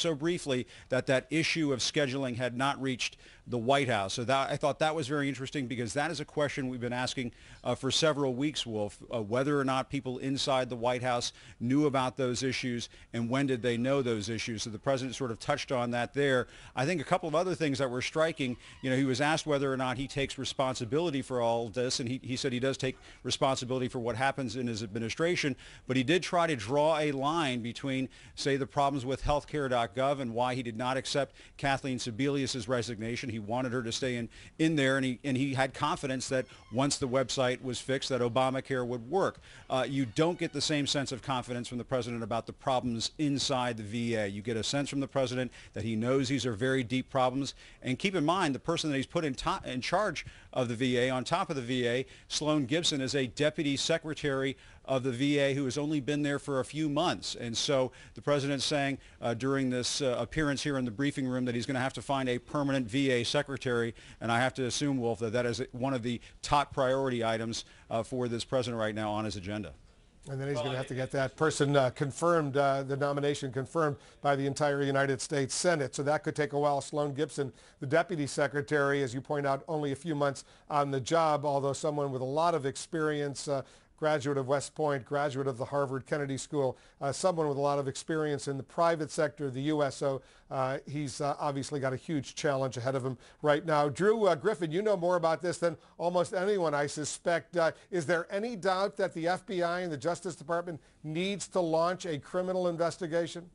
so briefly that that issue of scheduling had not reached the White House. So that, I thought that was very interesting, because that is a question we've been asking for several weeks, Wolf, whether or not people inside the White House knew about those issues and when did they know those issues. So the president sort of touched on that there. I think a couple of other things that were striking, you know, he was asked whether or not he takes responsibility for all of this, and he said he does take responsibility for what happens in his administration, but he did try to draw a line between, say, the problems with healthcare.gov and why he did not accept Kathleen Sebelius's resignation. He wanted her to stay in there, and he had confidence that once the website was fixed, that Obamacare would work. You don't get the same sense of confidence from the president about the problems inside the VA. You get a sense from the president that he knows these are very deep problems. And keep in mind, the person that he's put in charge of the VA, on top of the VA, Sloan Gibson, is a deputy secretary of the VA who has only been there for a few months. And so the president's saying during this appearance here in the briefing room that he's going to have to find a permanent VA secretary. And I have to assume, Wolf, that that is one of the top priority items for this president right now on his agenda. And then he's going to have to get that person confirmed, the nomination confirmed by the entire United States Senate. So that could take a while. Sloan Gibson, the deputy secretary, as you point out, only a few months on the job, although someone with a lot of experience, graduate of West Point, graduate of the Harvard Kennedy School, someone with a lot of experience in the private sector of the U.S. So he's obviously got a huge challenge ahead of him right now. Drew Griffin, you know more about this than almost anyone, I suspect. Is there any doubt that the FBI and the Justice Department needs to launch a criminal investigation?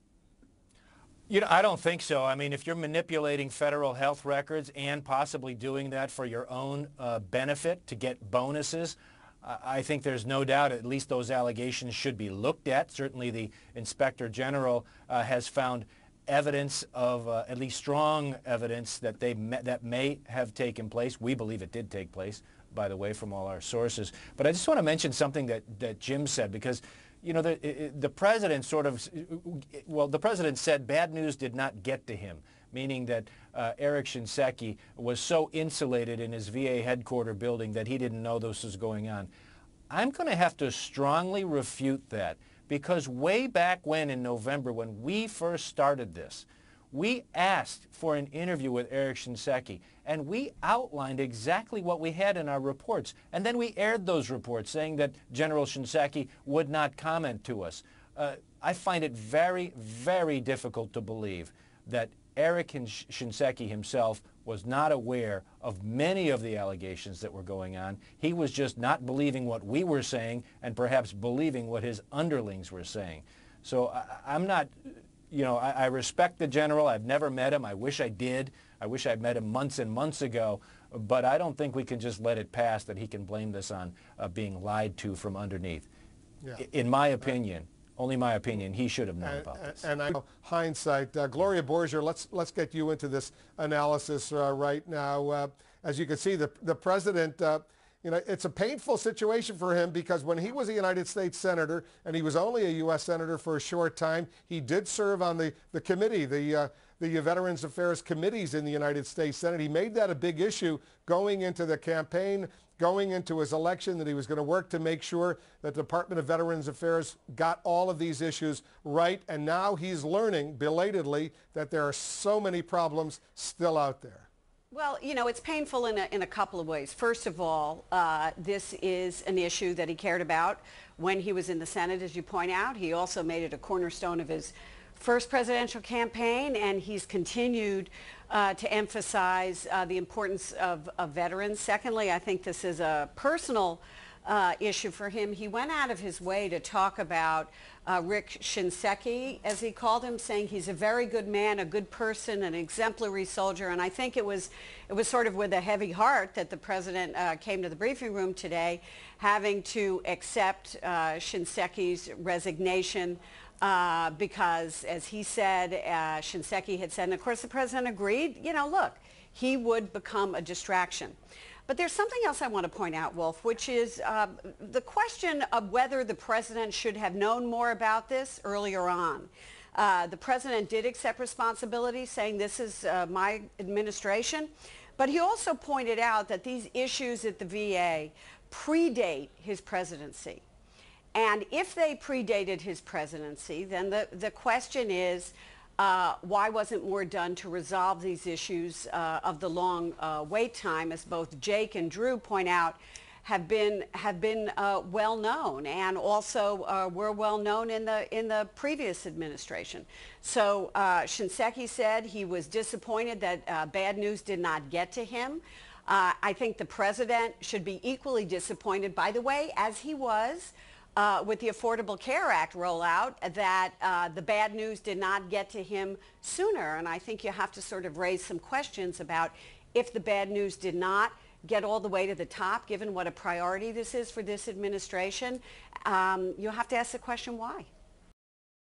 You know, I don't think so. I mean, if you're manipulating federal health records and possibly doing that for your own benefit to get bonuses, I think there's no doubt at least those allegations should be looked at. Certainly the Inspector General has found evidence of, at least strong evidence, that that may have taken place. We believe it did take place, by the way, from all our sources. But I just want to mention something that Jim said, because, you know, the president sort of, well, the president said bad news did not get to him, meaning that Eric Shinseki was so insulated in his VA headquarters building that he didn't know this was going on. I'm going to have to strongly refute that, because way back when in November, when we first started this, we asked for an interview with Eric Shinseki, and we outlined exactly what we had in our reports. And then we aired those reports saying that General Shinseki would not comment to us. I find it very, very difficult to believe that Eric Shinseki himself was not aware of many of the allegations that were going on. He was just not believing what we were saying and perhaps believing what his underlings were saying. So I'm not, you know, I respect the general. I've never met him. I wish I did. I wish I'd met him months and months ago. But I don't think we can just let it pass that he can blame this on being lied to from underneath. Yeah. In my opinion. Only my opinion, he should have known about this. And I know hindsight. Gloria Borger, let's get you into this analysis right now. As you can see, the president, you know, it's a painful situation for him, because when he was a United States Senator, and he was only a U.S. Senator for a short time, he did serve on the committee, the Veterans Affairs Committees in the United States Senate. He made that a big issue going into the campaign, going into his election, that he was going to work to make sure that the Department of Veterans Affairs got all of these issues right. And now he's learning, belatedly, that there are so many problems still out there. Well, you know, it's painful in a couple of ways. First of all, this is an issue that he cared about when he was in the Senate, as you point out. He also made it a cornerstone of his first presidential campaign, and he's continued to emphasize the importance of veterans. Secondly, I think this is a personal issue for him. He went out of his way to talk about Rick Shinseki, as he called him, saying he's a very good man, a good person, an exemplary soldier. And I think it was sort of with a heavy heart that the president came to the briefing room today, having to accept Shinseki's resignation. Because, as he said, Shinseki had said, and of course the president agreed, you know, look, he would become a distraction. But there's something else I want to point out, Wolf, which is the question of whether the president should have known more about this earlier on. The president did accept responsibility, saying this is my administration, but he also pointed out that these issues at the VA predate his presidency. And if they predated his presidency, then the question is, Why wasn't more done to resolve these issues of the long wait time, as both Jake and Drew point out, have been well known, and also were well known in the previous administration. So Shinseki said he was disappointed that bad news did not get to him. I think the president should be equally disappointed, by the way, as he was with the Affordable Care Act rollout, that the bad news did not get to him sooner. And I think you have to sort of raise some questions about if the bad news did not get all the way to the top, given what a priority this is for this administration. You have to ask the question why.